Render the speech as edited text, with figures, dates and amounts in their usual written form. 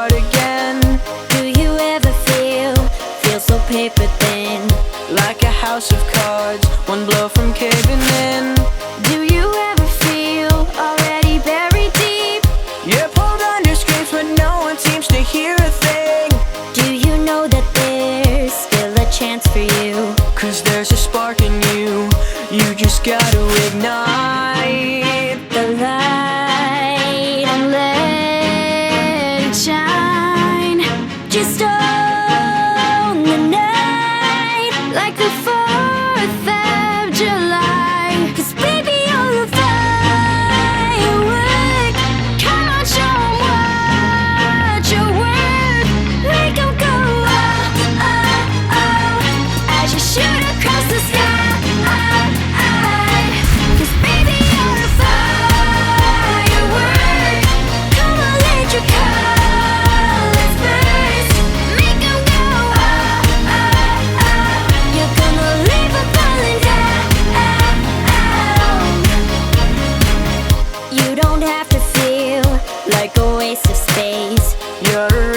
start again. Do you ever feel so paper thin? Like a house of cards, one blow from caving in. Do you ever feel already buried deep? You're pulled under screams but no one seems to hear a thing. Do you know that there's still a chance for you? 'Cause there's a spark in you, you just gotta ignite the light and let it shine. Just own the night like the 4th of July. 'Cause baby, you're a firework. Come on, show 'em what you're worth. Make 'em go oh, oh, oh, as you shoot across the sky. You're